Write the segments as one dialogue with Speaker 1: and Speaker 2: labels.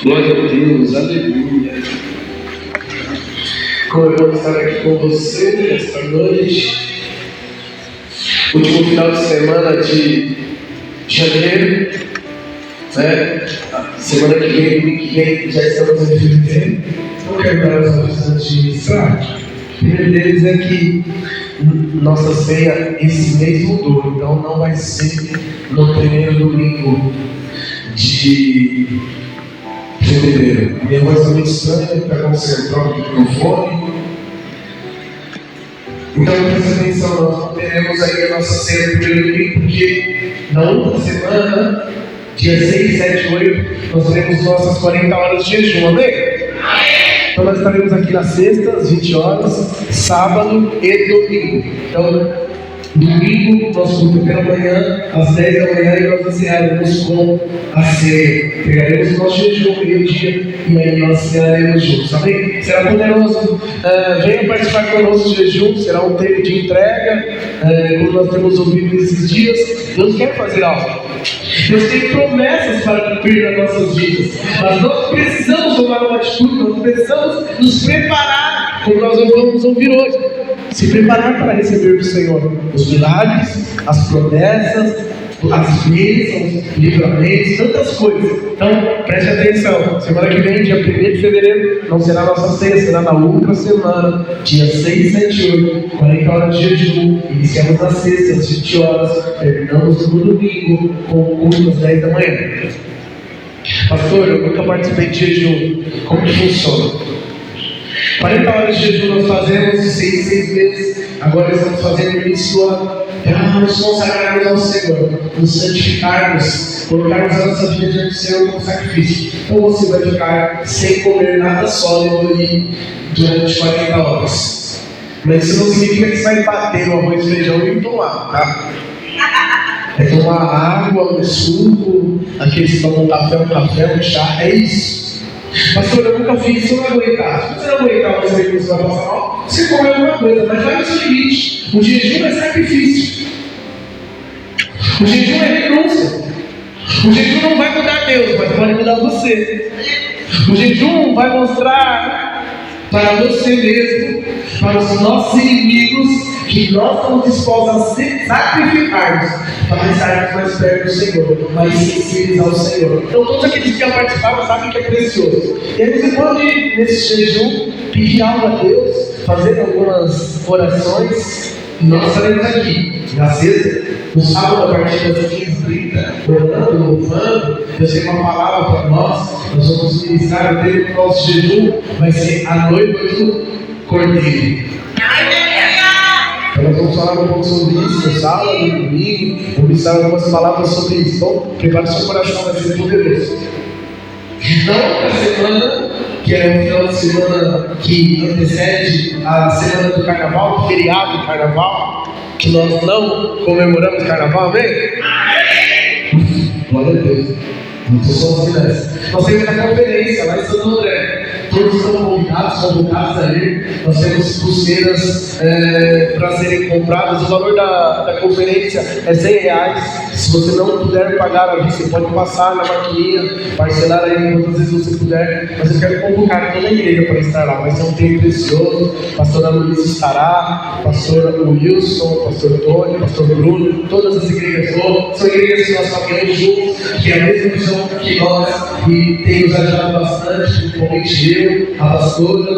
Speaker 1: Glória a Deus, aleluia. Como é bom estar aqui com você nesta noite. Último final de semana de janeiro, né? Semana que vem, já estamos em fevereiro. Não quero dar as notícias antes de iniciar. O primeiro deles é que nossa ceia esse mês mudou, então não vai ser no primeiro domingo de fevereiro. Minha voz está muito estranha, para concentrar o microfone. Então presta atenção, nós não teremos aí a nossa ceia no primeiro domingo, porque na outra semana, dia 6, 7, 8, nós teremos nossas 40 horas de jejum, amém? Então nós estaremos aqui na sexta, às 20 horas, sábado e domingo. Então, domingo, nós culto pela manhã, às 10 da manhã, e nós encerraremos com a ceia. Pegaremos o nosso jejum meio-dia e aí nós cearemos juntos, amém? Será poderoso. Venha participar conosco do jejum, será um tempo de entrega, como nós temos ouvido nesses dias. Deus quer fazer algo. Deus tem promessas para cumprir nas nossas vidas, mas nós precisamos tomar uma atitude, nós precisamos nos preparar, como nós vamos ouvir hoje. Se preparar para receber do Senhor os milagres, as promessas, as bênçãos, livramentos, tantas coisas. Então, preste atenção. Semana que vem, dia 1º de fevereiro, não será a nossa ceia, será na outra semana, dia 6, 7, 8, 40 horas de jejum. Iniciamos na sexta, às 20 horas, terminamos no domingo, com o culto às 10 da manhã. Pastor, eu nunca participei de jejum. Como que funciona? 40 horas de jejum nós fazemos de 6 meses. Agora estamos fazendo o início do ano para nos consagrarmos ao Senhor, nos santificarmos, colocarmos a nossa vida diante do Senhor como sacrifício. Então você vai ficar sem comer nada sólido ali durante 40 horas. Mas isso não significa que você vai bater no arroz e feijão e tomar, tá? É tomar água, um suco, aqueles que tomam um café, um chá, é isso. Pastor, eu nunca fiz isso, eu não aguentar. Se você não aguentar, você vai passar mal, você come alguma coisa, mas vai no seu limite. O jejum é sacrifício. O jejum é renúncia. O jejum não vai mudar Deus, mas pode mudar você. O jejum vai mostrar para você mesmo, para os nossos inimigos, que nós estamos dispostos a sacrificarmos para estarmos mais perto do Senhor, mais sensíveis ao Senhor. Então todos aqueles que já participaram sabem que é precioso. E aí você pode, nesse jejum, pedir algo a Deus, fazer algumas orações. Nós estaremos aqui na sexta, no sábado, a partir das 15h30, orando, louvando. Deus tem uma palavra para nós. Nós vamos ministrar o tempo do nosso jejum, vai ser a noiva do Cordeiro. Então nós vamos falar um pouco sobre isso no sábado, no domingo. Vou ministrar algumas palavras sobre isso. Então, prepare seu coração, vai ser poderoso. Na outra semana, que é o final de semana que antecede a semana do Carnaval, o feriado do Carnaval, que nós não comemoramos Carnaval, amém? Glória a Deus. Não estou sozinho nessa. Nós temos a conferência lá em Santo André. Todos estão convocados a ir. Nós temos pulseiras para serem compradas. O valor da conferência é R$100. Se você não puder pagar à vista, você pode passar na maquininha, parcelar aí quantas vezes você puder. Mas eu quero convocar toda a igreja para estar lá. Vai ser um tempo precioso. Pastor Luiz estará, pastor Wilson, pastor Tony, pastor Bruno, todas as igrejas são igrejas que nós caminhamos juntos, que é a mesma visão que nós, e tem nos ajudado bastante, principalmente eu, a pastora,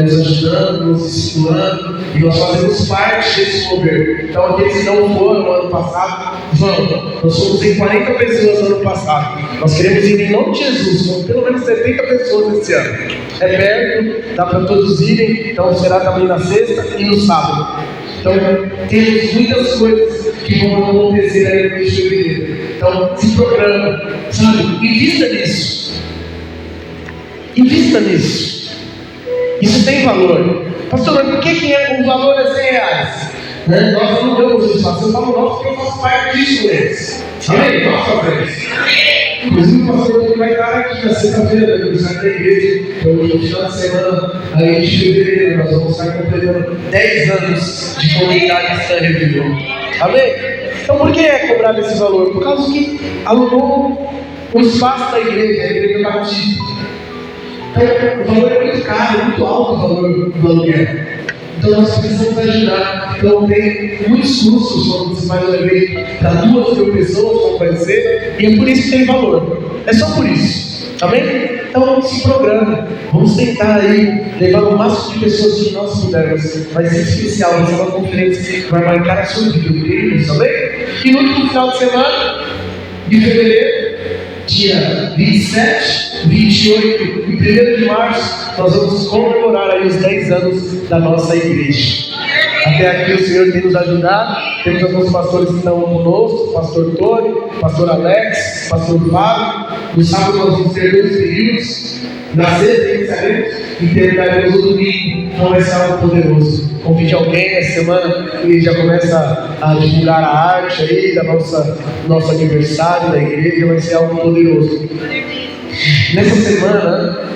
Speaker 1: nos ajudando, nos estimulando, e nós fazemos parte desse governo. Então aqueles que não foram no ano passado, vamos. Nós fomos em 40 pessoas no ano passado. Nós queremos ir em nome de Jesus, com pelo menos 70 pessoas esse ano. É perto, dá para todos irem, então será também na sexta e no sábado. Então temos muitas coisas que vão acontecer aí no mês de fevereiro. Então se programa, sabe? Invista nisso. Invista nisso. Isso tem valor. Pastor, mas por que o valor é R$100? Né? Nós não damos espaço. Eu falo nós porque eu faço parte disso mesmo. Amém? Nós fazemos. Inclusive o pastor vai estar aqui na sexta-feira, no aniversário da igreja. Então no final de semana, aí de fevereiro, nós vamos estar completando 10 anos de comunidade cristã Revival. Amém? Então por que é cobrado esse valor? Por causa que alugou o espaço da igreja, a igreja batista. Então, o valor é muito caro, muito alto o valor do aluguel. Então, nós precisamos ajudar. Então, tem muitos custos quando você faz um evento para 2.000 pessoas, como vai ser, e é por isso que tem valor. É só por isso. Amém? Então, se programe. Vamos tentar aí levar o máximo de pessoas que nós pudermos. Vai ser especial, vai ser uma conferência que vai marcar a sua vida, queridos, amém? E no último final de semana de fevereiro, dia 27, 28 e 1º de março, nós vamos comemorar aí os 10 anos da nossa igreja. Até aqui o Senhor tem nos ajudado. Temos alguns pastores que estão conosco, pastor Tony, pastor Alex, pastor Fábio. No sábado nós vamos ter 2 períodos. Na sexta iniciaremos e terminaremos o domingo. Então vai ser algo poderoso. Convide alguém essa semana e já começa a divulgar a arte aí da nosso aniversário da igreja. Vai ser algo poderoso. Nessa semana,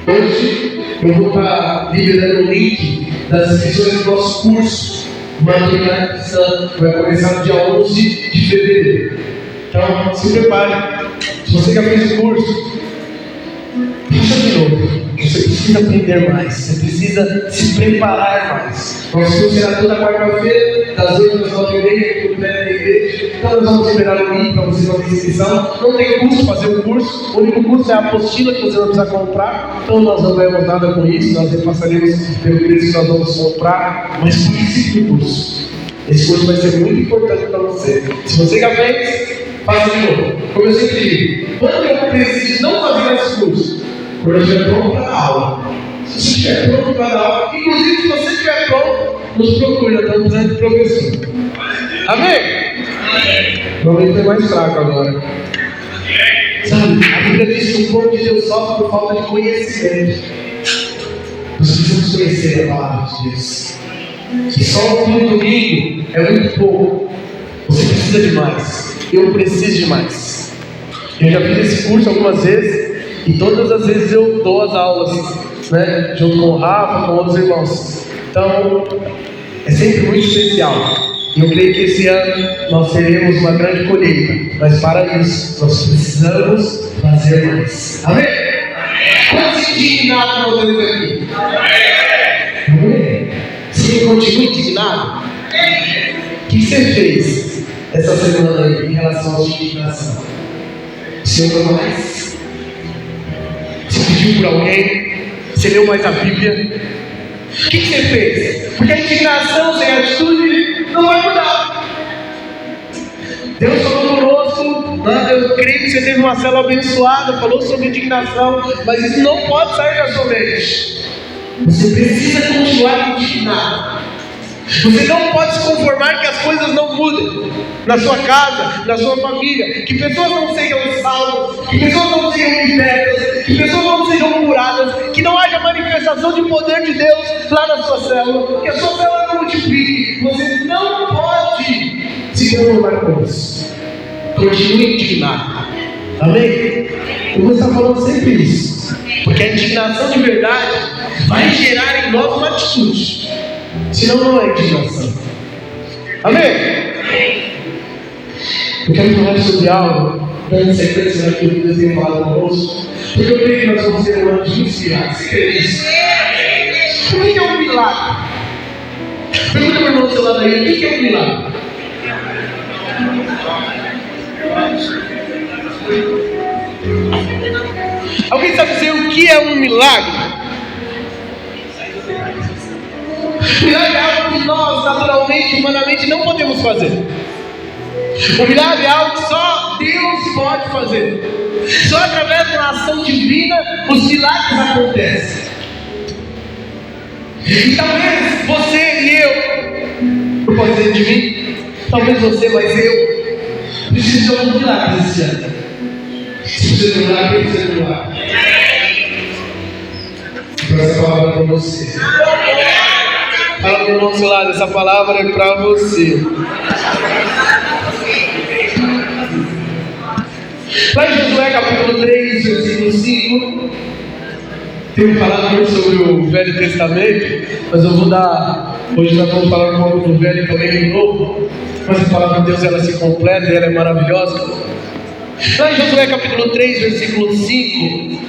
Speaker 1: hoje, eu vou estar liberando o link das inscrições do nosso curso Maturidade Cristã. Vai começar no dia 11 de fevereiro. Então, se prepare. Se você já fez o curso, faça de novo. Você precisa aprender mais. Você precisa se preparar mais. Nosso curso será toda quarta-feira, das 8 às 9h30, no pé da igreja. Então, nós vamos liberar o link para você fazer inscrição. Não tem custo fazer o curso. O único custo é a apostila que você vai precisar comprar. Então, nós não ganhamos nada com isso. Nós repassaremos pelo preço que nós vamos comprar. Mas participe do curso. Esse curso vai ser muito importante para você. Se você já fez, faça de novo. Como eu sempre digo, quando eu preciso não fazer esse curso? Quando eu estiver pronto para a aula. Se você estiver pronto para a aula, inclusive se você estiver pronto, nos procure, nós estamos precisando de professor. Amém? Normalmente é mais fraco agora. Sabe, a Bíblia diz que o povo de Deus sofre por falta de conhecimento. Nós precisamos conhecer a palavra de Deus. E só um domingo é muito pouco. Você precisa de mais. Eu preciso de mais. Eu já fiz esse curso algumas vezes e todas as vezes eu dou as aulas, né? Junto com o Rafa, com outros irmãos. Então, é sempre muito especial. E eu creio que esse ano nós teremos uma grande colheita. Mas para isso, nós precisamos fazer mais. Amém? Quantos indignados nós temos aqui? Amém? Você continua indignado? O que você fez essa semana aí em relação à sua indignação? Você orou mais? Você pediu por alguém? Você leu mais a Bíblia? O que você fez? Porque a indignação sem atitude não vai mudar. Deus falou conosco, eu creio que você teve uma célula abençoada, falou sobre indignação, mas isso não pode sair da sua mente. Você precisa continuar indignado. Você não pode se conformar que as coisas não mudem na sua casa, na sua família, que pessoas não sejam salvas, que pessoas não sejam libertas, que pessoas não sejam curadas, que não haja manifestação de poder de Deus lá na sua célula, que a sua célula não multiplique. Você não pode se conformar com isso. Continue indignado. Amém? Eu vou estar falando sempre isso, porque a indignação de verdade vai gerar em nós uma atitude. Senão não é indignação. Amém? Eu quero falar sobre algo, dando sequência naquilo que Deus tem falado conosco, porque eu creio que nós vamos ter um ano de inspirados. Você crê nisso? O que é um milagre? Pergunta para o irmão do seu lado aí, o que é um milagre? Alguém sabe dizer o que é um milagre? Milagre é algo que nós, naturalmente, humanamente, não podemos fazer. O milagre é algo que só Deus pode fazer. Só através de uma ação divina os milagres acontecem. E talvez você e eu, não pode dizer de mim, talvez você, mas eu, preciso de alguns milagres esse ano. Se você não milagre, eu preciso de um milagre. Para essa palavra para você. Fala para o nosso lado, essa palavra é para você. Lá em Josué capítulo 3, versículo 5, tenho falado muito sobre o Velho Testamento, mas eu vou dar, hoje nós vamos falar um pouco do Velho e também do Novo, mas a palavra de Deus ela se completa e ela é maravilhosa. Lá em Josué capítulo 3, versículo 5.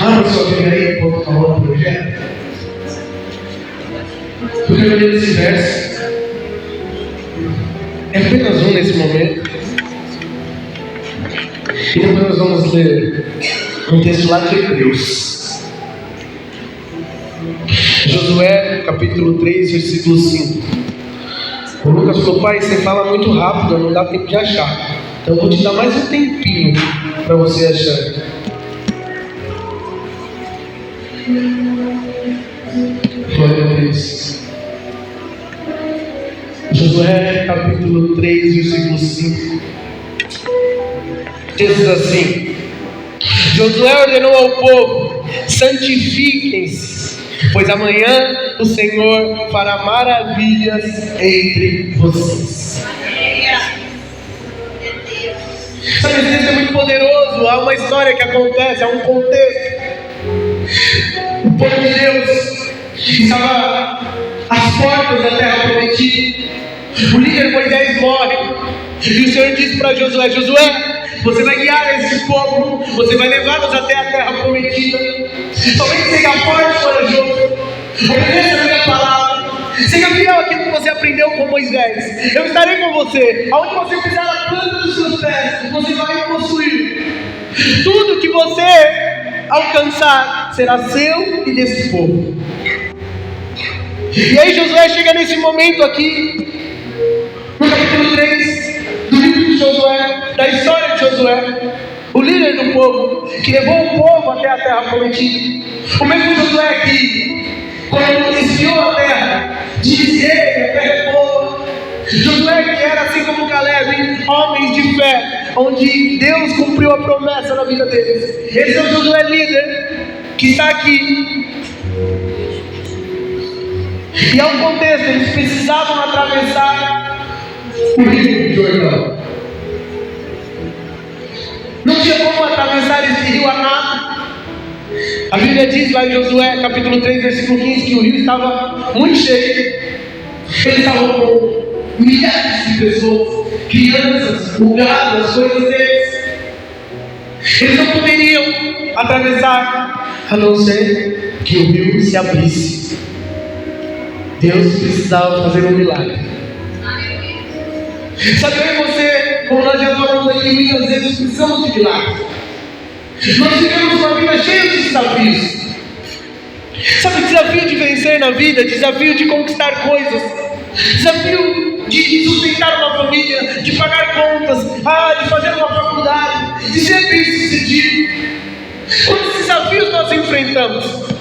Speaker 1: Abra sua Bíblia aí enquanto falou do projeto. Eu quero ler esse verso. É apenas um nesse momento. E depois nós vamos ler um texto lá de Hebreus. Josué capítulo 3, versículo 5. O Lucas falou: pai, você fala muito rápido, não dá tempo de achar. Então eu vou te dar mais um tempinho para você achar. Glória a Deus. Josué capítulo 3, versículo 5. Diz assim: Josué ordenou ao povo: santifiquem-se, pois amanhã o Senhor fará maravilhas entre vocês. Sabe, esse texto é muito poderoso. Há uma história que acontece, há um contexto. O povo de Deus estava às portas da terra prometida. O líder Moisés morre. E o Senhor disse para Josué: Josué, você vai guiar esse povo, você vai levá-los até a terra prometida. Somente seja forte e corajoso, obedeça a minha palavra, seja fiel àquilo que você aprendeu com Moisés. Eu estarei com você. Aonde você pisar a planta dos seus pés, você vai possuir. Tudo que você alcançar será seu e desse povo. E aí Josué chega nesse momento aqui, no capítulo 3 do livro de Josué, da história de Josué, o líder do povo, que levou o povo até a terra prometida. O mesmo Josué que, quando espiou a terra, dizia que a terra é boa. Josué que era, assim como Caleb, homens de fé, onde Deus cumpriu a promessa na vida deles. Esse é o Josué líder que está aqui. E há um contexto: eles precisavam atravessar o rio Jordão. Não tinha como atravessar esse rio a nado. A Bíblia diz lá em Josué capítulo 3, versículo 15, que o rio estava muito cheio. Eles estavam com milhares de pessoas, crianças, o gado, as coisas deles. Eles não poderiam atravessar a não ser que o rio se abrisse. Deus precisava fazer um milagre. Sabe, eu e você, como nós já falamos aqui muitas vezes, precisamos de milagres. Nós vivemos uma vida cheia de desafios. Sabe, desafio de vencer na vida, desafio de conquistar coisas, desafio de sustentar uma família, de pagar contas, de fazer uma faculdade, de ser bem sucedido. Quantos desafios nós enfrentamos?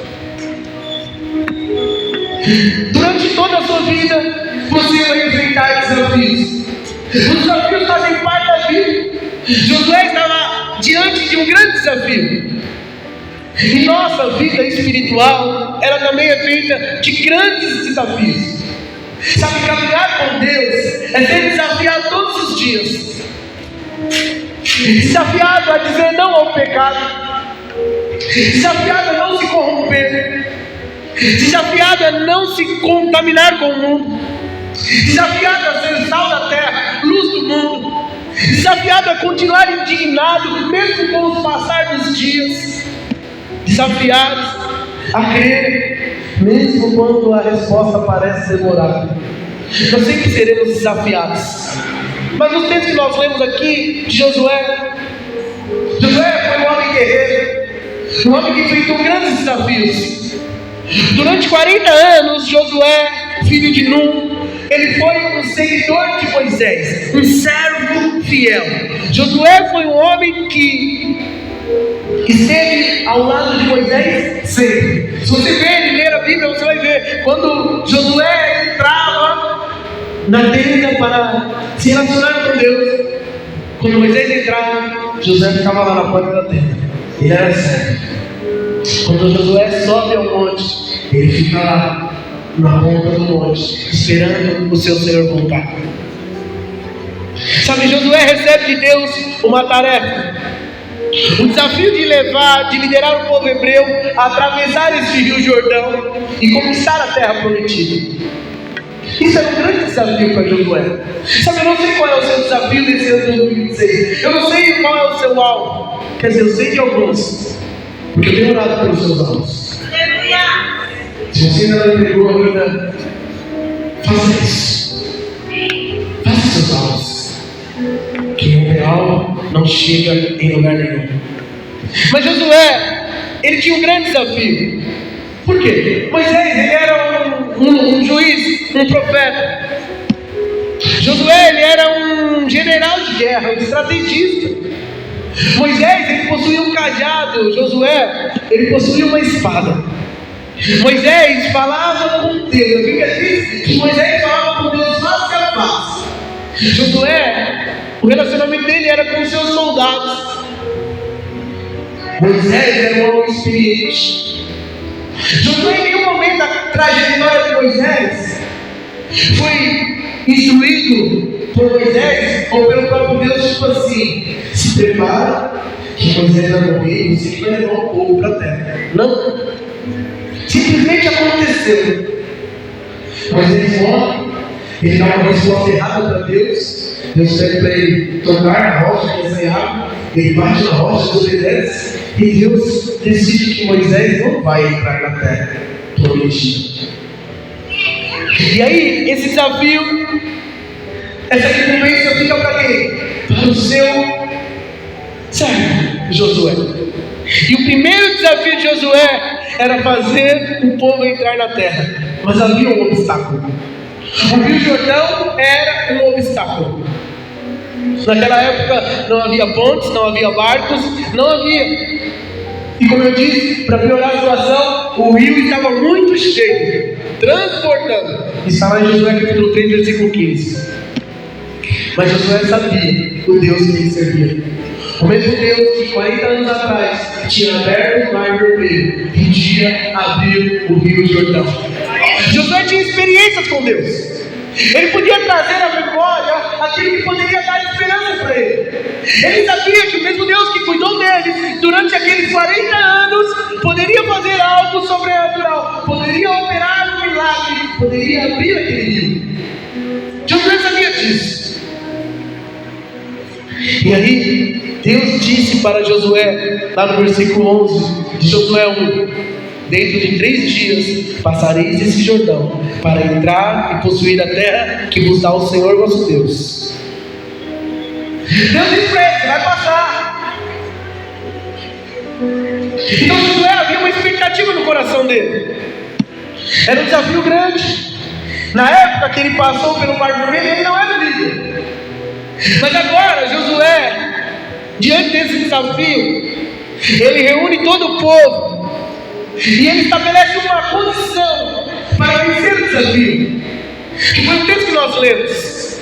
Speaker 1: Durante toda a sua vida, você vai enfrentar desafios. Os desafios fazem parte da vida. Josué estava diante de um grande desafio. E nossa vida espiritual, ela também é feita de grandes desafios. Sabe, caminhar com Deus é ser desafiado todos os dias. Desafiado a dizer não ao pecado. Desafiado a não se corromper. Desafiado a não se contaminar com o mundo. Desafiado a ser sal da terra, luz do mundo. Desafiado a continuar indignado mesmo com o passar dos dias. Desafiados a crer mesmo quando a resposta parece demorada. Nós sempre seremos desafiados. Mas no texto que nós lemos aqui de Josué foi um homem guerreiro, um homem que enfrentou grandes desafios. Durante 40 anos, Josué, filho de Nun, ele foi um seguidor de Moisés, um servo fiel. Josué foi um homem que esteve ao lado de Moisés sempre. Se você ver e ler a Bíblia, você vai ver quando Josué entrava na tenda para se relacionar com Deus. Quando Moisés entrava, Josué ficava lá na porta da tenda. Ele era servo. Quando Josué sobe ao monte, ele fica lá na ponta do monte, esperando o seu Senhor voltar. Sabe, Josué recebe de Deus uma tarefa, o desafio de liderar o povo hebreu a atravessar esse rio Jordão e conquistar a terra prometida. Isso era um grande desafio para Josué. Sabe, eu não sei qual é o seu desafio nesse ano de 2026. Eu não sei qual é o seu alvo. Quer dizer, eu sei de alguns, porque eu tenho orado pelos seus alvos. Se você ainda não entregou ainda, faça isso. Faça seus alvos. Quem não tem alvo não chega em lugar nenhum. Mas Josué, ele tinha um grande desafio. Por quê? Moisés, ele era um juiz, um profeta. Josué, ele era um general de guerra, um estrategista. Moisés, ele possuía um cajado. Josué, ele possuía uma espada. Moisés falava com Deus. A Bíblia diz que Moisés falava com Deus face a face. Josué, o relacionamento dele era com os seus soldados. Moisés era um homem experiente. Josué, em nenhum momento da trajetória de Moisés, foi instruído por Moisés ou pelo próprio Deus, tipo assim: se prepara, que Moisés vai morrer e você que vai levar o povo para a terra. Não. Simplesmente aconteceu. Moisés morre, ele dá uma resposta errada para Deus. Deus pede para ele tocar na rocha, que é sem água. Ele bate na rocha, obedece. E Deus decide que Moisés não vai entrar na terra prometida. E aí, esse desafio, essa recompensa fica para quem? Para o seu servo, Josué. E o primeiro desafio de Josué era fazer o povo entrar na terra. Mas havia um obstáculo. O Rio Jordão era um obstáculo. Naquela época não havia pontes, não havia barcos, não havia. E como eu disse, para piorar a situação, o rio estava muito cheio, transportando. Está lá em Josué capítulo 3, versículo 15. Mas Josué sabia o Deus que ele servia. O mesmo Deus que 40 anos atrás tinha aberto o mar vermelho, podia abrir o rio Jordão. Josué tinha experiências com Deus. Ele podia trazer à memória aquilo que poderia dar esperança para ele. Ele sabia que o mesmo Deus que cuidou deles durante aqueles 40 anos poderia fazer algo sobrenatural, poderia operar um milagre, poderia abrir aquele rio. Josué sabia disso. E aí Deus disse para Josué, lá no versículo 11 de Josué 1: dentro de 3 dias passareis esse Jordão, para entrar e possuir a terra que vos dá o Senhor vosso Deus. Deus disse para ele: você vai passar. Então Josué, havia uma expectativa no coração dele. Era um desafio grande. Na época que ele passou pelo Mar Vermelho, ele não era líder. Mas agora Josué, diante desse desafio, ele reúne todo o povo e ele estabelece uma condição para vencer o desafio, que foi o texto que nós lemos: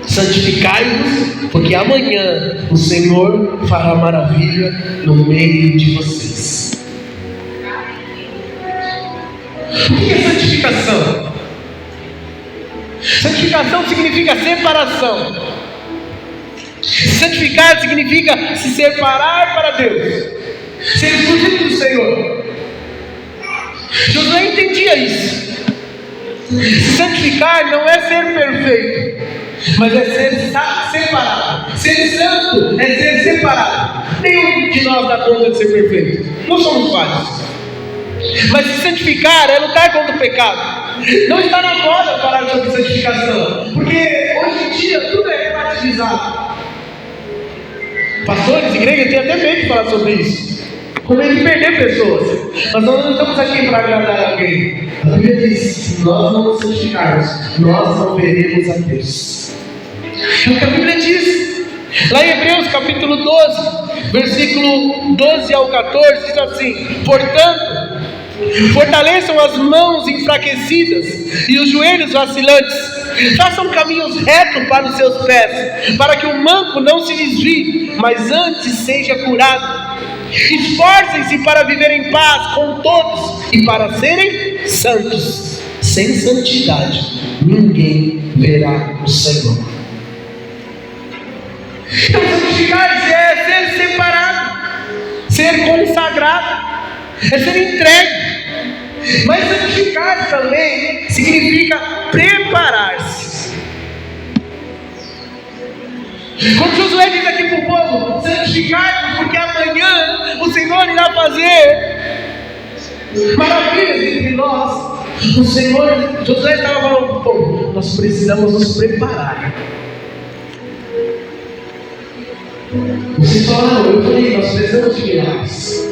Speaker 1: santificai-vos, porque amanhã o Senhor fará maravilha no meio de vocês. O que é santificação? Santificação significa separação. Santificar significa se separar para Deus, ser exclusivo do Senhor. Josué entendia isso. Se santificar não é ser perfeito, mas é ser separado. Ser santo é ser separado. Nenhum de nós dá conta de ser perfeito. Não somos falhos. Mas se santificar é lutar contra o pecado. Não está na moda falar sobre santificação, porque hoje em dia tudo é relativizado. Pastores, igreja, tem até medo de falar sobre isso, com medo de perder pessoas. Mas nós não estamos aqui para agradar alguém. A Bíblia diz: se nós não nos santificarmos, nós não veremos a Deus. É o que a Bíblia diz. Lá em Hebreus capítulo 12, versículo 12 ao 14, diz assim: portanto, fortaleçam as mãos enfraquecidas e os joelhos vacilantes. Façam caminhos retos para os seus pés, para que o manco não se desvie, mas antes seja curado. Esforcem-se para viver em paz com todos e para serem santos. Sem santidade ninguém verá o Senhor. Então santificar-se é ser separado, ser consagrado, é ser entregue. Mas santificar também significa preparar-se. Quando Josué diz aqui para o povo: santificar-vos, porque amanhã o Senhor irá fazer maravilhas entre nós. Josué estava falando para o povo: nós precisamos nos preparar. Vocês falaram, eu falei, nós precisamos de milagres,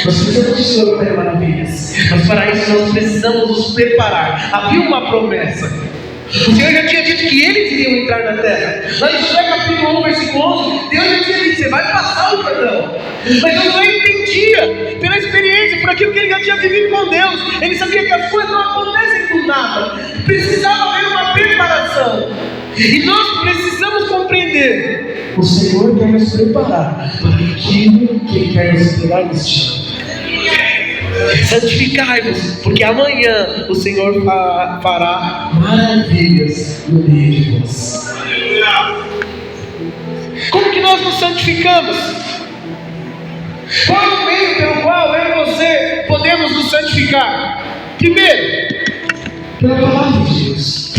Speaker 1: nós precisamos de Senhor fazer maravilhas, mas para isso nós precisamos nos preparar. Havia uma promessa. O Senhor já tinha dito que eles iriam entrar na terra. Lá em Josué capítulo 1, versículo 11, Deus já tinha dito: você vai passar o Jordão. Mas Josué entendia, pela experiência, por aquilo que ele já tinha vivido com Deus. Ele sabia que as coisas não acontecem do nada. Precisava haver uma preparação. E nós precisamos compreender: o Senhor quer nos preparar para aquilo que Ele quer nos entregar neste ano. Santificai-vos, porque amanhã o Senhor fará maravilhas no meio de nós. Como que nós nos santificamos? Qual é o meio pelo qual eu e você podemos nos santificar? Primeiro, pela palavra de Deus.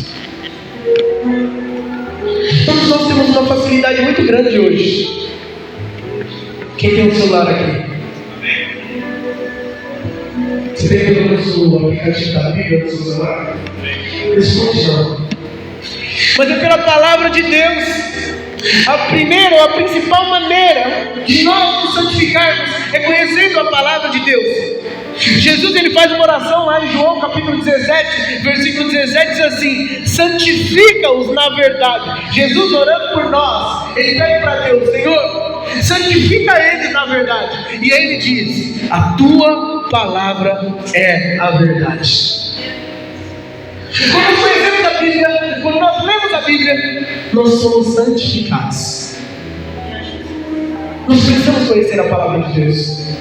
Speaker 1: Todos nós temos uma facilidade muito grande hoje. Quem tem um celular aqui? Você tem pelo menos o aplicativo da Bíblia no seu celular? Responde não. Mas é pela palavra de Deus. A primeira ou a principal maneira de nós nos santificarmos é conhecendo a palavra de Deus. Jesus, ele faz uma oração lá em João capítulo 17, versículo 17, diz assim: santifica-os na verdade. Jesus orando por nós, ele pede para Deus: Senhor, santifica eles na verdade. E aí ele diz: a tua palavra é a verdade. Quando nós conhecemos a Bíblia, quando nós lemos a Bíblia, nós somos santificados. Nós precisamos conhecer a palavra de Deus.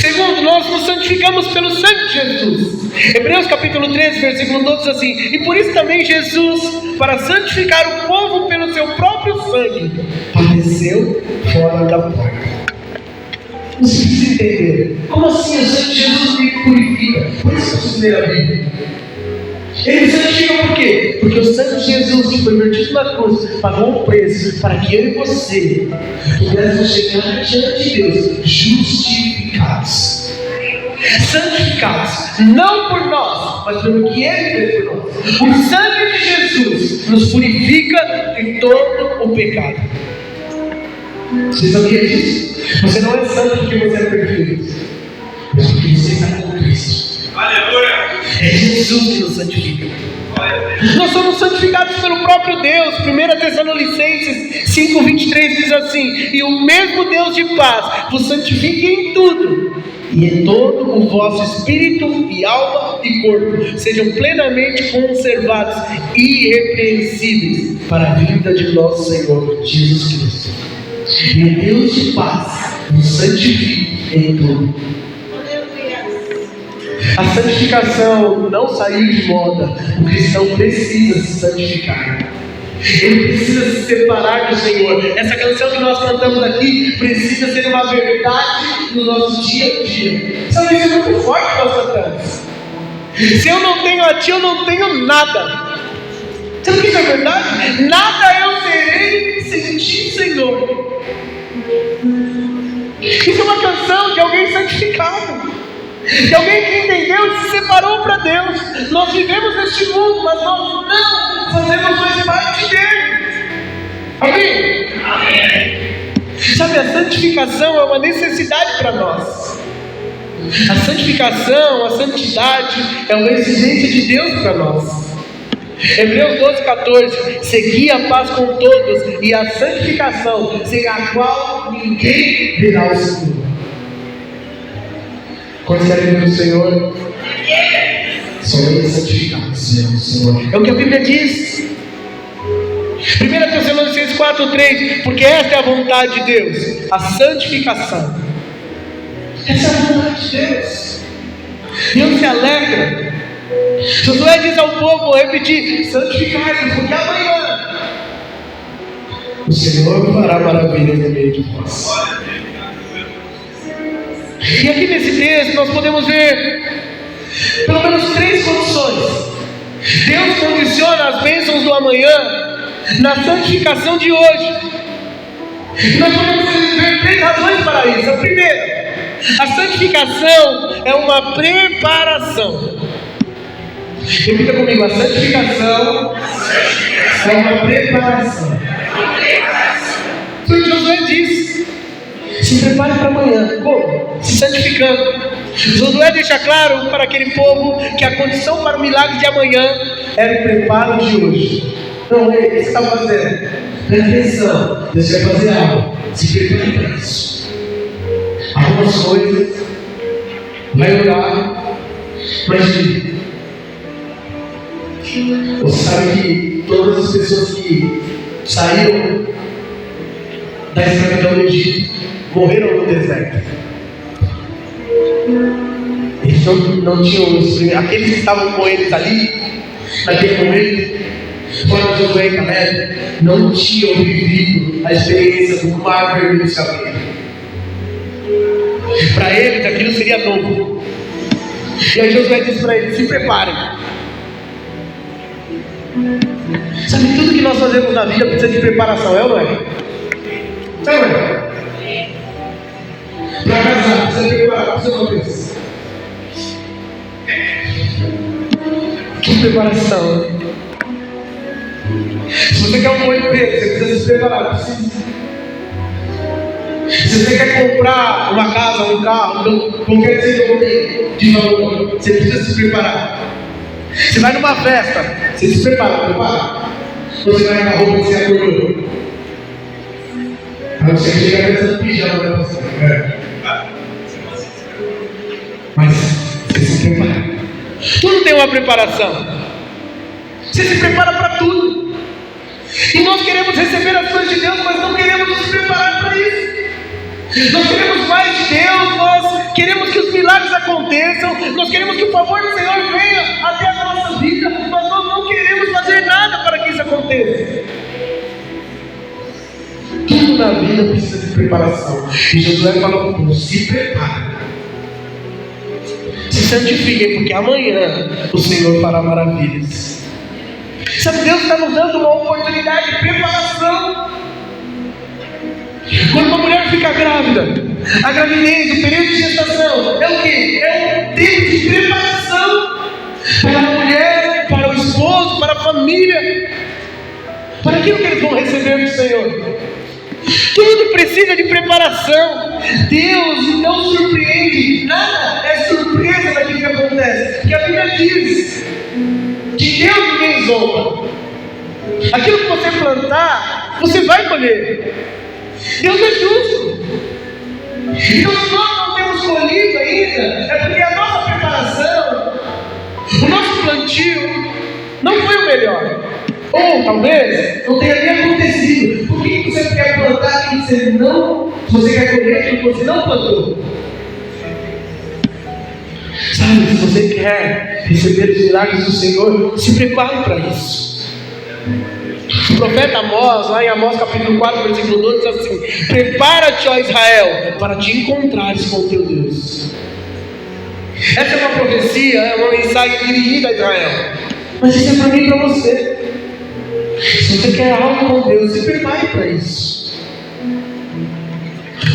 Speaker 1: Segundo, nós nos santificamos pelo sangue de Jesus. Hebreus capítulo 13, versículo 12 diz assim: e por isso também Jesus, para santificar o povo pelo seu próprio sangue, padeceu fora da porta. Você precisa entender: como assim o sangue de Jesus me purifica? Por isso que eu preciso ler a Bíblia. Ele santifica por quê? Porque o sangue de Jesus, que foi vertido na cruz, pagou um preço para que eu e você pudéssemos chegar diante de Deus justificados, santificados, não por nós, mas pelo que Ele fez por nós. O sangue de Jesus nos purifica de todo o pecado. Você sabia disso? Você não é santo porque você é perfeito, mas porque você está com Cristo. Aleluia! É Jesus que nos santifica. Nós somos santificados pelo próprio Deus. 1 Tessalonicenses 5:23 diz assim: e o mesmo Deus de paz vos santifique em tudo, e em todo o vosso espírito e alma e corpo sejam plenamente conservados e irrepreensíveis para a vinda de nosso Senhor Jesus Cristo. E o Deus de paz vos santifique em tudo. A santificação não saiu de moda. O cristão precisa se santificar. Ele precisa se separar do Senhor. Essa canção que nós cantamos aqui precisa ser uma verdade no nosso dia a dia. Sabe, isso é muito forte que nós cantamos. Se eu não tenho a Ti, eu não tenho nada. Sabe o que é verdade? Nada eu serei sem Ti, Senhor. Isso é uma canção de alguém santificado, de alguém que entendeu e se separou para Deus. Nós vivemos neste mundo, mas nós não fazemos mais parte dele. Amém? Amém. Sabe, a santificação é uma necessidade para nós. A santificação, a santidade é uma exigência de Deus para nós. Hebreus 12:14: segui a paz com todos e a santificação, sem a qual ninguém verá o Senhor. Quando querem ver o Senhor, só eles santificados, Senhor. É o que a Bíblia diz. 1 Tessalonicenses 4:3: porque esta é a vontade de Deus, a santificação. Essa é a vontade de Deus. Deus se alegra. Josué diz ao povo, vou repetir: santificai-vos, porque amanhã o Senhor fará maravilhas no meio de nós. E aqui nesse texto nós podemos ver pelo menos 3 condições. Deus condiciona as bênçãos do amanhã na santificação de hoje. E nós podemos ver 3 razões para isso. A primeira, a santificação é uma preparação. Repita comigo: a santificação é uma preparação. Foi o que Josué disse: se prepare para amanhã. Como? Se santificando. Josué deixa claro para aquele povo que a condição para o milagre de amanhã era o preparo de hoje. Então, o que você está fazendo? Presta atenção, Deus vai fazer algo. Se prepare para isso. Algumas coisas, vai orar, mas você sabe que todas as pessoas que saíram da escravidão do Egito morreram no deserto. Eles não tinham, aqueles que estavam com eles ali, naquele momento, fora Josué e Caleb, não tinham vivido a experiência do mar vermelho se abrir. Para eles aquilo seria novo. E aí Josué disse para eles: se preparem. Sabe, tudo que nós fazemos na vida precisa de preparação, é ou não é? É ou não é? Para casar, precisa preparar, precisa uma vez. Que preparação. Se você quer um bom emprego, você precisa se preparar. Se você quer comprar uma casa, um carro, qualquer que seja o bem de valor, você precisa se preparar. Você vai numa festa, você se prepara. Você vai na roupa que você acordou. Aí você chega pensando em pijama, né? Mas você se prepara. Tudo tem uma preparação. Você se prepara para tudo. E nós queremos receber as coisas de Deus, mas não queremos nos preparar para isso. Nós queremos mais de Deus, nós queremos que os milagres aconteçam, nós queremos que o favor do Senhor venha até a nossa vida, mas nós não queremos fazer nada para que isso aconteça. Tudo na vida precisa de preparação. E Josué falou para o povo: se prepare, se santifiquem, porque amanhã o Senhor fará maravilhas. Sabe, Deus está nos dando uma oportunidade de preparação. Quando uma mulher fica grávida, a gravidez, o período de gestação, é o quê? É um tempo de preparação para a mulher, para o esposo, para a família, para aquilo que eles vão receber do Senhor. Tudo precisa de preparação. Deus não surpreende, nada é surpresa daquilo que acontece, porque a Bíblia diz que Deus ninguém zomba. Aquilo que você plantar, você vai colher. Deus é justo. Então, se nós não temos colhido ainda, é porque a nossa preparação, o nosso plantio não foi o melhor. Ou talvez não tenha nem acontecido. Por que você quer plantar aquilo que você não, você quer colher aquilo que você não plantou? Sabe, se você quer receber os milagres do Senhor, se prepare para isso. O profeta Amós, lá em Amós capítulo 4, versículo 12, diz assim: prepara-te, ó Israel, para te encontrares com o teu Deus. Essa é uma profecia, é uma mensagem dirigida a Israel. Mas isso é para mim e para você. Se você quer algo com Deus, se prepare para isso.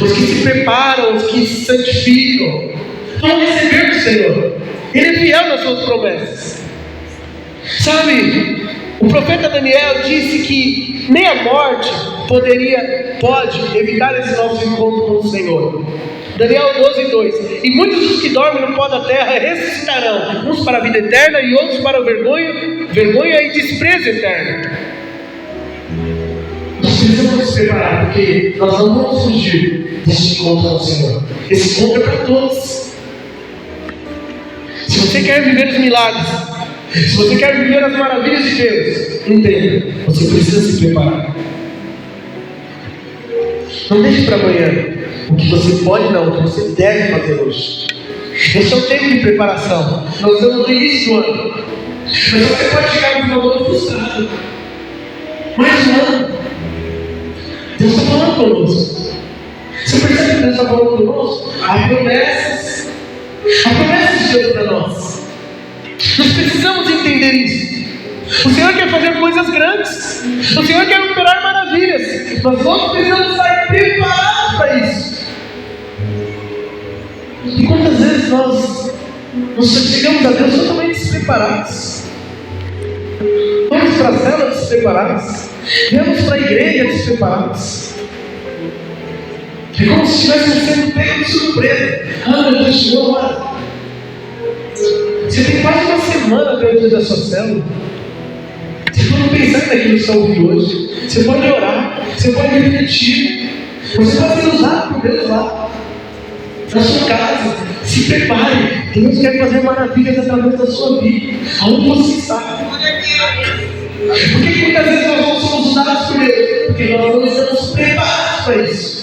Speaker 1: Os que se preparam, os que se santificam, vão receber do Senhor. Ele é fiel nas suas promessas. Sabe, o profeta Daniel disse que nem a morte pode evitar esse nosso encontro com o Senhor. Daniel 12:2. E muitos dos que dormem no pó da terra ressuscitarão, uns para a vida eterna e outros para a vergonha e desprezo eterno. Nós precisamos nos preparar, porque nós não vamos fugir desse encontro com o Senhor. Esse encontro é para todos. Se você quer viver os milagres, se você quer viver as maravilhas de Deus, entenda, você precisa se preparar. Não deixe para amanhã o que você pode, não, o que você deve fazer hoje. Esse é o tempo de preparação. Nós estamos no início do ano, mas você pode chegar no final do ano frustrado. Mais um ano. Deus está falando conosco. Você percebe que Deus está falando conosco? Há promessas de Deus para nós. Nós precisamos entender isso. O Senhor quer fazer coisas grandes. O Senhor quer operar maravilhas. Nós não precisamos estar preparados para isso. E quantas vezes nós chegamos a Deus totalmente despreparados? Vamos para a cela despreparados. Vamos para a igreja despreparados. É como se estivéssemos sendo pegos de surpresa. Meu Deus, chegou lá. Você tem quase uma semana dentro da sua célula. Você pode pensar naquilo que está ouvindo hoje. Você pode orar. Você pode refletir. Você pode ser usado por Deus lá. Na sua casa. Se prepare. Deus quer fazer maravilhas através da sua vida. Aonde você está. Por que muitas vezes nós não somos usados por Deus? Porque nós não estamos preparados para isso.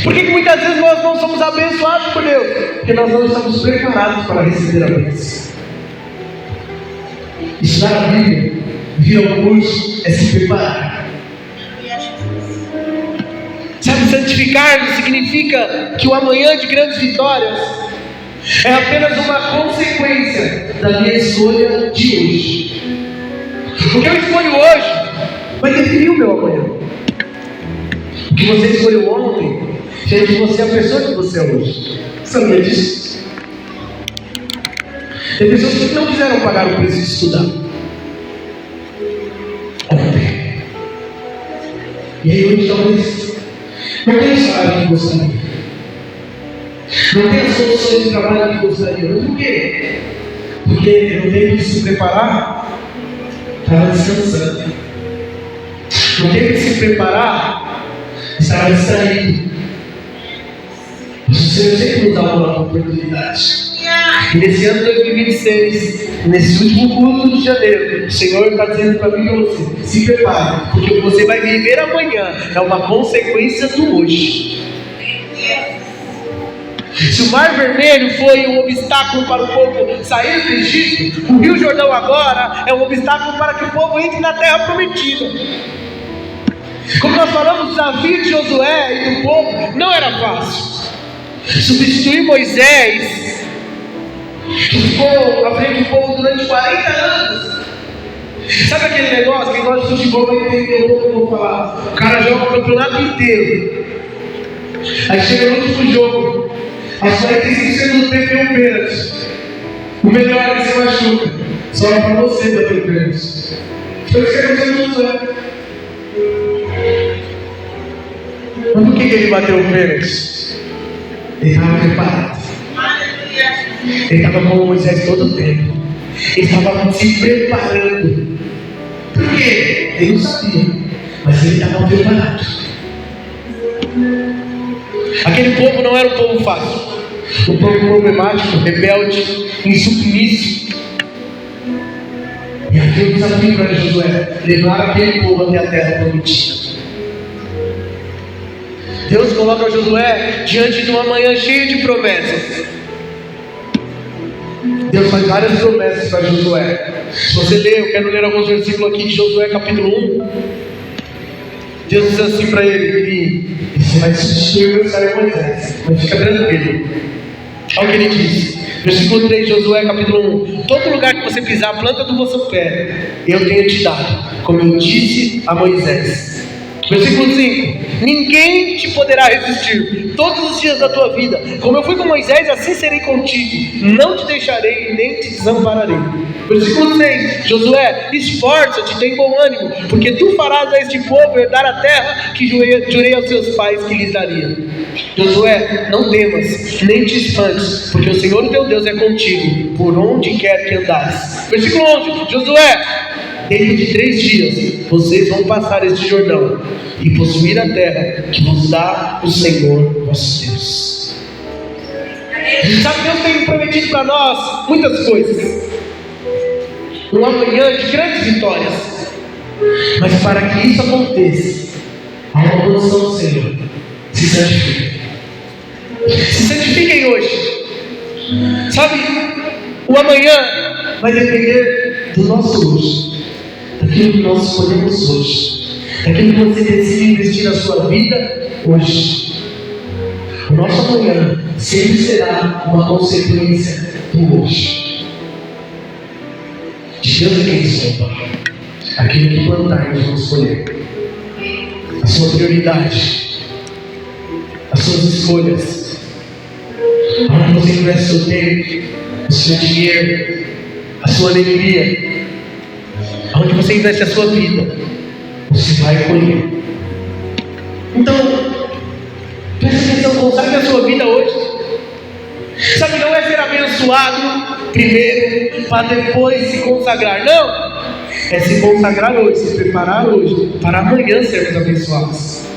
Speaker 1: Por que muitas vezes nós não somos abençoados por Deus? Porque nós não estamos preparados para receber a bênção. Estudar a Bíblia, vir ao curso, é se preparar. Sabe, santificar significa que o amanhã de grandes vitórias é apenas uma consequência da minha escolha de hoje. O que eu escolho hoje vai definir o meu amanhã. O que você escolheu ontem fez de você a pessoa que você é hoje. Sabia disso? Tem pessoas que não quiseram pagar o preço de estudar ontem. E aí hoje talvez não tenha o salário que gostaria. Não tenha as soluções de trabalho que gostaria. Mas por quê? Porque no tempo de se preparar, estava descansando. No tempo de se preparar, estava distraído. O Senhor sempre nos dá uma nova oportunidade. E nesse ano de 2026, nesse último culto de janeiro, o Senhor está dizendo para mim e você: se prepare, porque o que você vai viver amanhã é uma consequência do hoje. Se o Mar Vermelho foi um obstáculo para o povo sair do Egito, o Rio Jordão agora é um obstáculo para que o povo entre na terra prometida. Como nós falamos, o desafio de Josué e do povo não era fácil. Substituir Moisés, que ficou à frente do povo durante 40 anos. Sabe aquele negócio? Quem gosta de futebol vai entender o que eu vou falar. O cara joga o campeonato inteiro. Aí chega no último jogo, aos 45% do tempo tem um pênalti. O melhor é que se machuca. Só é para você bater o pênalti. Foi isso que aconteceu com Josué. Mas por que ele bateu o pênalti? Ele estava preparado. Ele estava com Moisés todo o tempo. Ele estava se preparando. Por quê? Ele não sabia, mas ele estava preparado. Aquele povo não era um povo fácil. Um povo problemático, rebelde, insubmisso. E aqui o desafio para Josué: levar aquele povo até a terra prometida. Deus coloca Josué diante de uma manhã cheia de promessas. Deus faz várias promessas para Josué. Se você ler, eu quero ler alguns versículos aqui de Josué capítulo 1. Deus diz assim para ele: você vai substituir o meu servo Moisés, mas fica tranquilo. Olha o que ele diz, versículo 3 de Josué capítulo 1: todo lugar que você pisar a planta do vosso pé, eu tenho te dado, como eu disse a Moisés. Versículo 5: ninguém te poderá resistir todos os dias da tua vida. Como eu fui com Moisés, assim serei contigo. Não te deixarei nem te desampararei. Versículo 6: Josué, esforça-te, tem bom ânimo, porque tu farás a este povo herdar a terra que jurei aos seus pais que lhes daria. Josué, não temas, nem te espantes, porque o Senhor teu Deus é contigo, por onde quer que andares. Versículo 11: Josué, dentro de 3 dias vocês vão passar este Jordão e possuir a terra que vos dá o Senhor vosso Deus. Sabe, Deus tem prometido para nós muitas coisas, um amanhã de grandes vitórias. Mas para que isso aconteça, há uma condição do Senhor: se santifiquem. Se santifiquem hoje. Sabe, o amanhã vai depender do nosso hoje, daquilo que nós escolhemos hoje, daquilo que você decide investir na sua vida hoje. O nosso amanhã sempre será uma consequência do hoje. De Deus é quem sopra. Aquilo que plantarmos vamos colher. A sua prioridade, as suas escolhas, aonde você investe o seu tempo, o seu dinheiro, a sua alegria, aonde você investe a sua vida, você vai colher. Então, presta atenção, consagre a sua vida hoje. Sabe, não é ser abençoado primeiro para depois se consagrar, não. É se consagrar hoje, se preparar hoje, para amanhã sermos abençoados.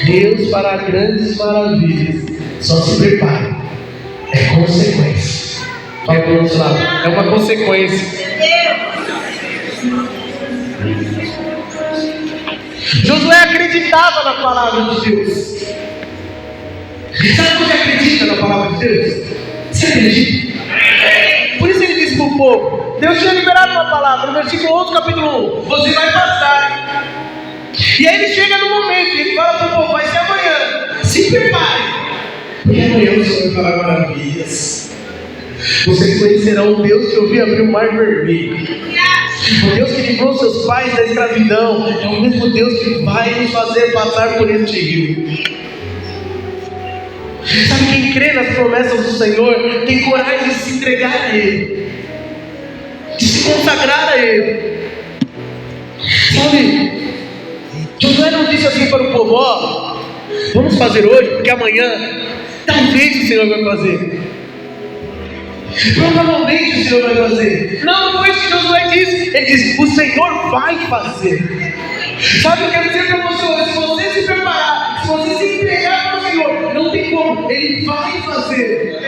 Speaker 1: Deus fará grandes maravilhas. Só se prepare. É consequência. Fala para o outro lado. É uma consequência. Josué acreditava na palavra de Deus. Sabe como você acredita na palavra de Deus? Você acredita? Por isso ele disse para o povo: Deus tinha liberado uma palavra, no versículo 11, capítulo 1: você vai passar. E aí ele chega no momento, ele fala para o povo: vai ser amanhã, se prepare, porque amanhã o Senhor fará maravilhas. Vocês conhecerão o Deus que eu vi abrir o mar vermelho, o Deus que livrou seus pais da escravidão, é o mesmo Deus que vai nos fazer passar por este rio. Sabe, quem crê nas promessas do Senhor tem coragem de se entregar a Ele, de se consagrar a Ele. Sabe, Josué não disse assim para o povo: ó, vamos fazer hoje, porque amanhã talvez o Senhor vai fazer, provavelmente o Senhor vai fazer. Não foi isso que Josué disse. Ele disse: o Senhor vai fazer. Sabe, eu quero dizer para você hoje: se você se preparar, se você se entregar para o Senhor, não tem como, Ele vai fazer.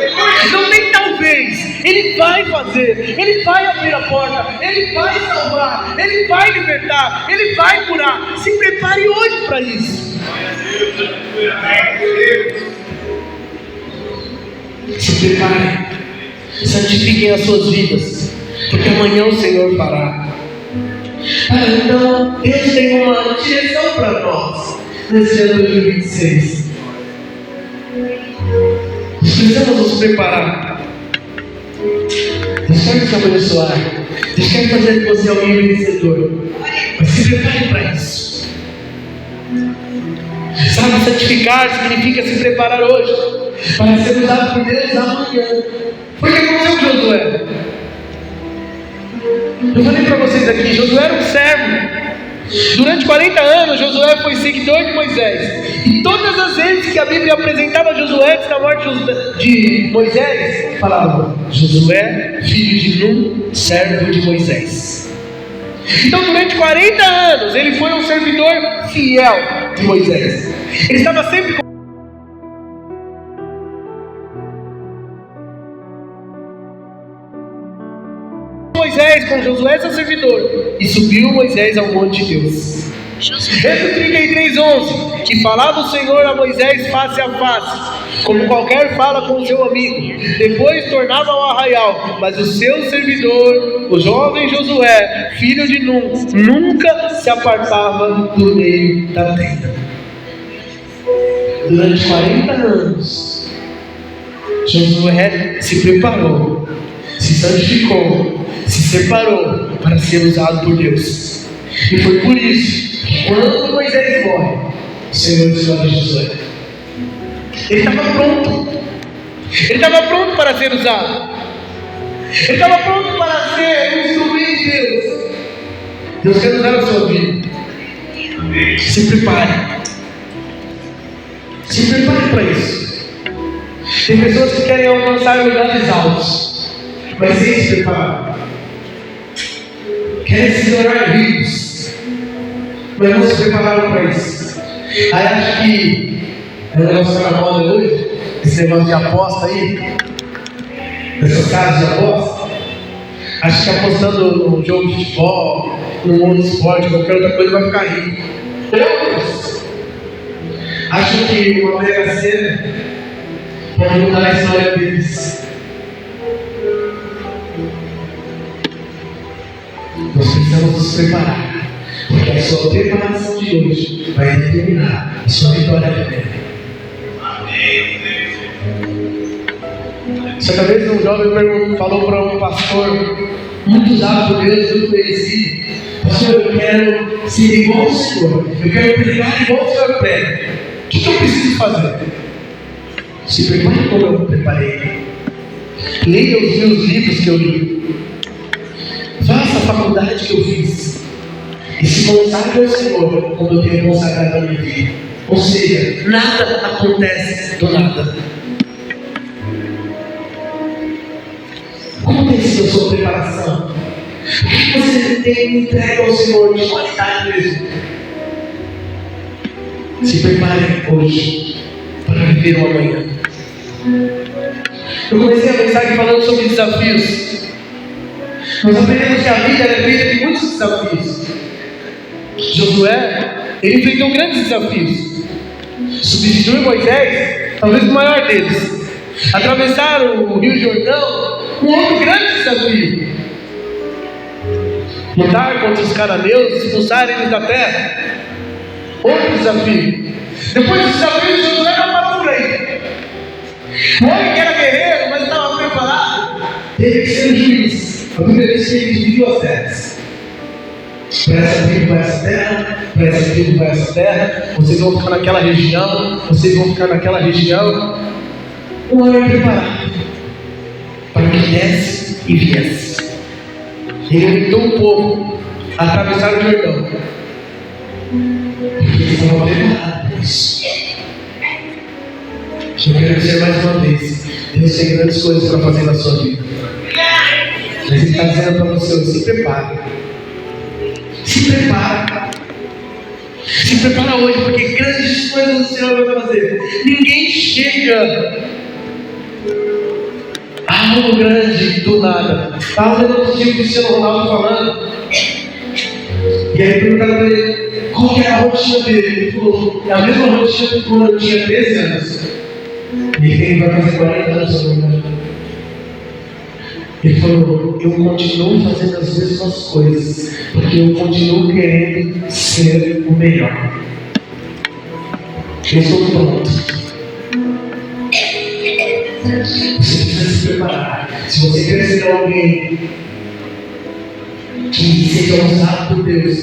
Speaker 1: Não tem talvez, Ele vai fazer. Ele vai abrir a porta, Ele vai salvar, Ele vai libertar, Ele vai curar. Se prepare hoje para isso. Se prepare, santifiquem as suas vidas, porque amanhã o Senhor fará. Então, Deus tem uma direção para nós nesse ano de 2026. Precisamos nos preparar. Deus quer nos abençoar. Deus quer fazer de você alguém vencedor. Mas se prepare para isso. Sabe, santificar significa se preparar hoje para ser usado por Deus amanhã. Foi o que aconteceu com Josué. Eu falei para vocês aqui: Josué era um servo. Durante 40 anos, Josué foi seguidor de Moisés. E todas as vezes que a Bíblia apresentava Josué antes da morte de Moisés, falava: Josué, filho de Nun, servo de Moisés. Então, durante 40 anos, ele foi um servidor fiel de Moisés. Ele estava sempre com Moisés, com Josué seu servidor, e subiu Moisés ao monte de Deus. Êxodo 33:11, que falava o Senhor a Moisés face a face, como qualquer fala com o seu amigo. Depois tornava ao arraial, mas o seu servidor, o jovem Josué, filho de Nun, nunca se apartava do meio da tenda. Durante 40 anos, Josué se preparou, se santificou, se separou para ser usado por Deus. E foi por isso que quando Moisés morre, o Senhor escolhe Josué. Ele estava pronto. Ele estava pronto para ser usado. Ele estava pronto para ser um instrumento de Deus. Deus quer usar a sua vida. Se prepare. Se prepare para isso. Tem pessoas que querem alcançar lugares altos, mas sem se preparar. Querem se tornar ricos, mas não se prepararam para isso. Aí acho que é um negócio que está na moda hoje, esse negócio de aposta aí, essas casas de aposta. Acho que apostando no jogo de futebol, no mundo do esporte, qualquer outra coisa, vai ficar rico. Acho que uma Mega Sena pode mudar a história deles. Nós precisamos nos preparar, porque a sua preparação de hoje vai determinar a sua vitória de Deus. Você está Certa vez um jovem falou para um pastor, muito usado por Deus, muito conhecido: pastor, eu quero ser igual ao Senhor, eu quero pregar igual ao Senhor prega. O que eu preciso fazer? Se prepare como eu me preparei. Leia os meus livros que eu li. Faça a faculdade que eu fiz. E se consagre ao Senhor como eu tenho consagrado a minha vida. Ou seja, nada acontece do nada. Como tem sido a sua preparação? O que você tem entregue ao Senhor de qualidade mesmo? Se prepare hoje para viver o amanhã. Eu comecei a mensagem falando sobre desafios. Nós aprendemos que a vida é feita de muitos desafios. Josué, ele enfrentou grandes desafios. Substituir Moisés, talvez o maior deles. Atravessar o Rio Jordão, um outro grande desafio. Lutar contra os cananeus, expulsar eles da terra, outro desafio. Depois dos desafios, Josué não parou por aí. O homem que era guerreiro, mas estava preparado, teve que ser um juiz. A Bíblia diz que ele dividiu as terras. Para essa tribo vai essa terra, para essa tribo vai essa terra. Vocês vão ficar naquela região, vocês vão ficar naquela região. Um homem preparado para que desse e viesse. Ele orientou um povo a atravessar o Jordão, porque ele estava preparado para isso. Eu quero dizer mais uma vez: Deus tem grandes coisas para fazer na sua vida. Mas Ele está dizendo para você: se prepare. Se prepara. Se prepara hoje, porque grandes coisas o Senhor vai fazer. Ninguém chega a algo grande do nada. Estava vendo o Cristiano Ronaldo falando. E aí perguntaram para ele qual que era a rotina dele. Ele falou: é a mesma rotina que quando eu tinha 13 anos. E ele vai fazer 40 anos agora. Ele falou: eu continuo fazendo as mesmas coisas, porque eu continuo querendo ser o melhor. Eu estou pronto. Você precisa se preparar. Se você quer ser alguém que seja usado por Deus,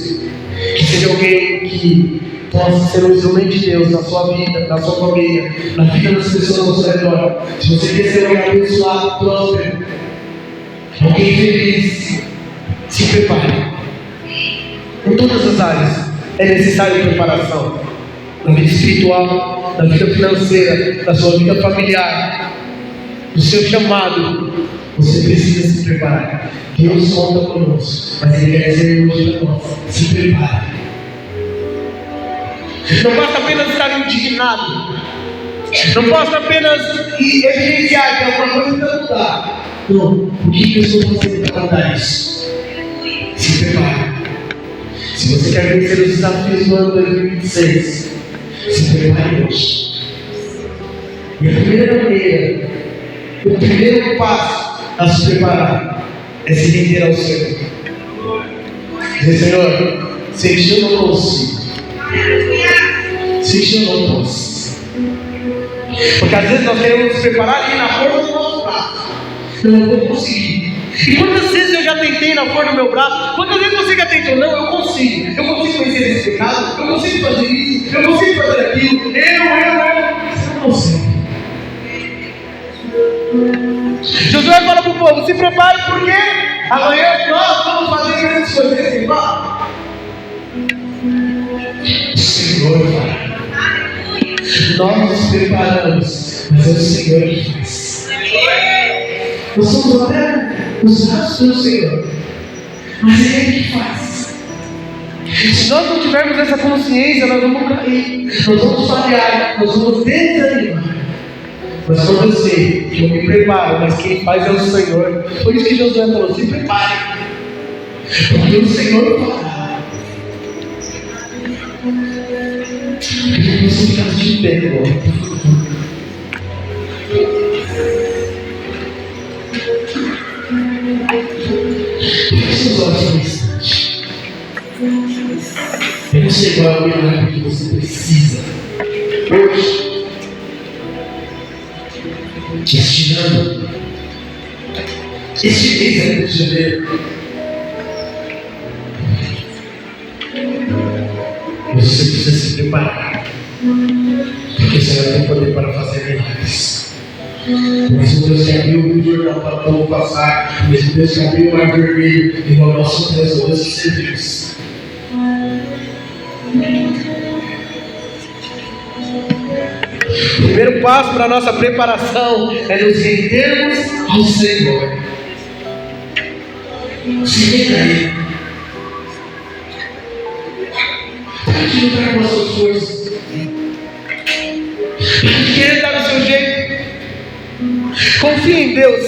Speaker 1: que seja alguém que possa ser um instrumento de Deus na sua vida, na sua família, na vida das pessoas ao seu redor. Se você quer ser alguém abençoado, próspero, alguém feliz, se prepare. Em todas as áreas é necessária preparação. Na vida espiritual, na vida financeira, na sua vida familiar, no seu chamado, você precisa se preparar. Deus conta conosco, mas Ele quer dizer hoje para nós: se prepare. Não basta apenas estar indignado. Não basta apenas evidenciar que alguma coisa está mudar. Não, o que eu estou fazendo para mudar isso? Se prepare. Se você quer vencer os desafios do ano 2026, se prepare hoje. E a primeira maneira, o primeiro passo a se preparar é se render ao Senhor. Dizer: Senhor, sem ti eu não consigo. Sem ti eu não posso. Porque às vezes nós queremos nos preparar ali na força do nosso braço. Eu não vou conseguir. E quantas vezes eu já tentei na força do meu braço? Quantas vezes você já tentou? Não, eu consigo. Eu consigo vencer esse pecado. Eu consigo fazer isso. Eu consigo fazer aquilo. Você não consegue. Josué fala para o povo: se prepare, porque amanhã nós vamos fazer grandes coisas. Ele fala: o Senhor vai. Nós nos preparamos, mas é o Senhor que faz. Nós somos até usados pelo Senhor, mas é Ele que faz. Se nós não tivermos essa consciência, nós vamos cair, nós vamos falhar, nós vamos desanimar. Mas quando eu sei que eu me preparo, mas quem faz é o Senhor. Foi isso que Josué falou: se prepare, porque o Senhor fará. Eu queria você ficar de pé agora. Feche os olhos por um instante. Eu não sei qual é o milagre que você precisa hoje. Este ano Este mês é de janeiro. Você precisa se preparar, porque você vai ter poder para fazer milagres. Mas o Deus que abriu o jornal para o povo passar, mas o Deus que abriu o mar vermelho, e o nosso Deus, o Deus que servimos. O primeiro passo para a nossa preparação é nos rendermos ao Senhor. Se renda a Ele. Pode lutar com as suas forças. Pode querer dar o seu jeito. Confie em Deus.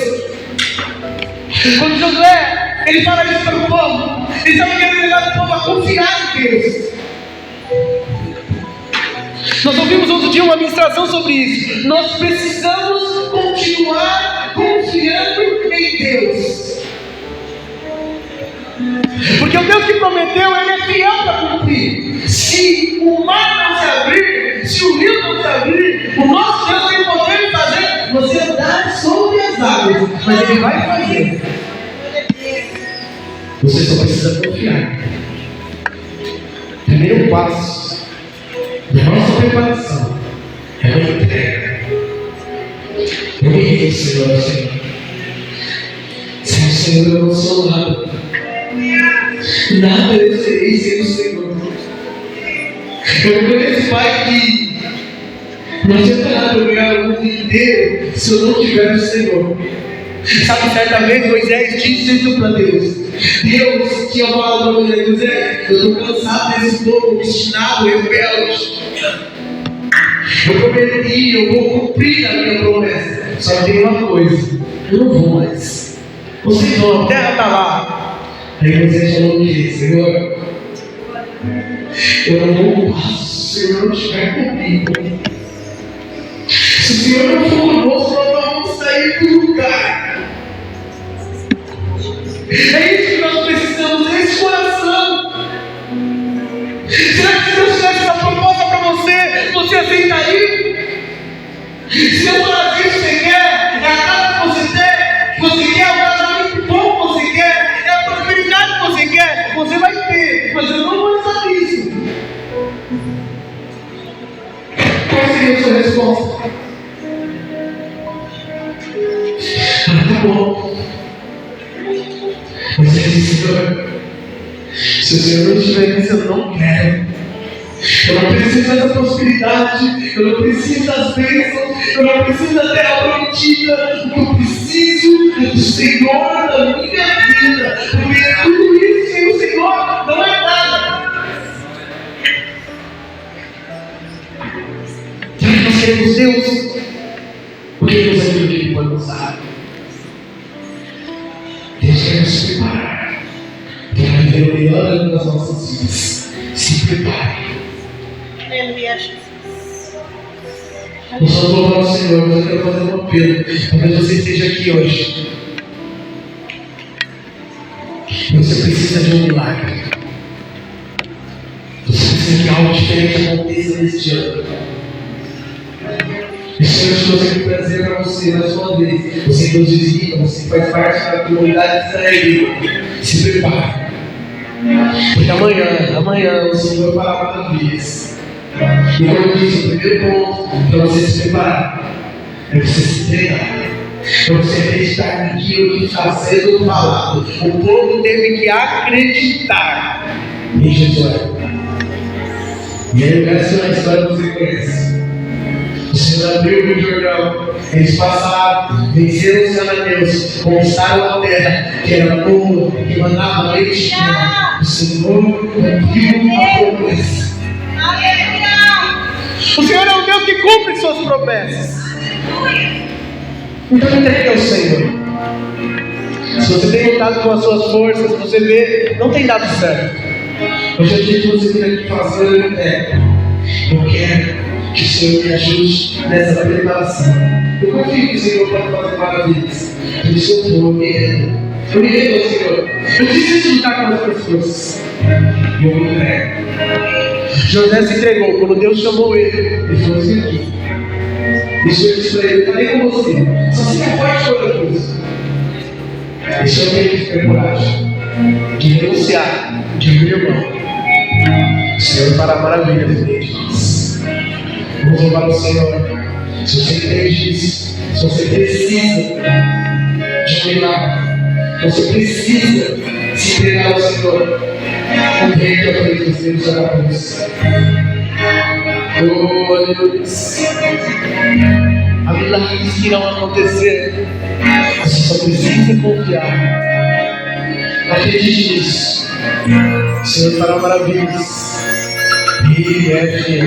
Speaker 1: Quando Josué, ele fala isso para o povo, ele estava querendo levar o povo a confiar em Deus. Nós ouvimos outro dia uma ministração sobre isso. Nós precisamos continuar confiando em Deus. Porque o Deus que prometeu, Ele é fiel para cumprir. Se o mar não se abrir, se o rio não se abrir, o nosso Deus tem poder de fazer você andar sobre as águas, mas Ele vai fazer. Você só precisa confiar. Primeiro passo da nossa preparação é a entrega. Eu me rendo, Senhor, Senhor. Sem o Senhor eu não sou nada. Nada eu serei sem o Senhor. Eu conheço, Pai, que não adianta nada eu ganhar o mundo inteiro se eu não tiver o Senhor. Sabe, certa vez Moisés disse isso para Deus. Deus tinha falado para Moisés: Moisés, eu estou cansado desse povo obstinado, rebelde. Eu prometi, eu vou cumprir a minha promessa. Só que tem uma coisa: eu não vou mais. Vocês vão, a terra está lá. Aí Moisés falou o quê? Senhor, eu não vou passo se o Senhor não estiver comigo. Se o Senhor não for conosco, nós não vamos sair do lugar. É isso que nós precisamos, é esse coração. Será que se Deus tivesse essa proposta para você, você aceitaria? Se Deus falasse isso que você quer, é a casa que você quer, é o casamento bom que você quer, é a prosperidade que você quer, você vai ter, mas eu não vou estar nisso. Qual seria a sua resposta? Tá bom. Você disse: Senhor, se o Senhor não estiver nisso, eu não quero. Eu não preciso dessa prosperidade, eu não preciso das bênçãos, eu não preciso da terra prometida. O que eu preciso é do Senhor na minha vida, porque tudo isso sem o Senhor não é nada. Será que nós queremos Deus? Porque Deus é aquilo que Ele pode nos dar. Deus quer nos preparar para viver o melhor ano das nossas vidas. Se prepare. Eu só vou louvar o Senhor, mas eu quero fazer um apelo. Talvez você esteja aqui hoje. Você precisa de um milagre. Você precisa que algo diferente aconteça neste ano. E o Senhor te trouxe aqui prazer para você mais uma vez. Você que nos visita, você faz parte da comunidade israelita. Se prepare. Porque amanhã o Senhor fará maravilhas. E como eu disse, o primeiro ponto para você se preparar é você se entregar. Para você acreditar naquilo que está sendo falado. O povo teve que acreditar em Jesus. E aí eu quero ser uma história que você conhece. O Senhor abriu o Rio Jordão, eles passaram, venceram os cananeus, conquistaram a terra, que era boa, que mandava leite. O Senhor cumpriu a promessa. O Senhor é um Deus que cumpre suas promessas. Então entregue ao Senhor. Se você tem lutado com as suas forças, você vê, não tem dado certo. Hoje é dia que você vir aqui fazer eu quero que o Senhor me ajude nessa preparação. Eu confio que o Senhor pode fazer maravilhas. Por isso eu me rendo. Eu me rendo ao Senhor. Eu preciso lutar com as minhas forças. E eu me entrego. José se entregou. Quando Deus chamou ele falou assim aqui. Deixa eu disse para ele: falei com você. Só fica forte com outra coisa. Esse é o tempo de ter coragem, de renunciar, de abrir mão. O Senhor fará maravilhas no meio de nós. Vamos louvar o Senhor. Se você entende isso, se você precisa de um milagre, você precisa se entregar ao Senhor, o rei que eu falei que os Deus será por você. Oh, aleluia. Há milagres que irão acontecer. Você só precisa confiar. Acredite nisso. O Senhor fará maravilhas. E é fiel.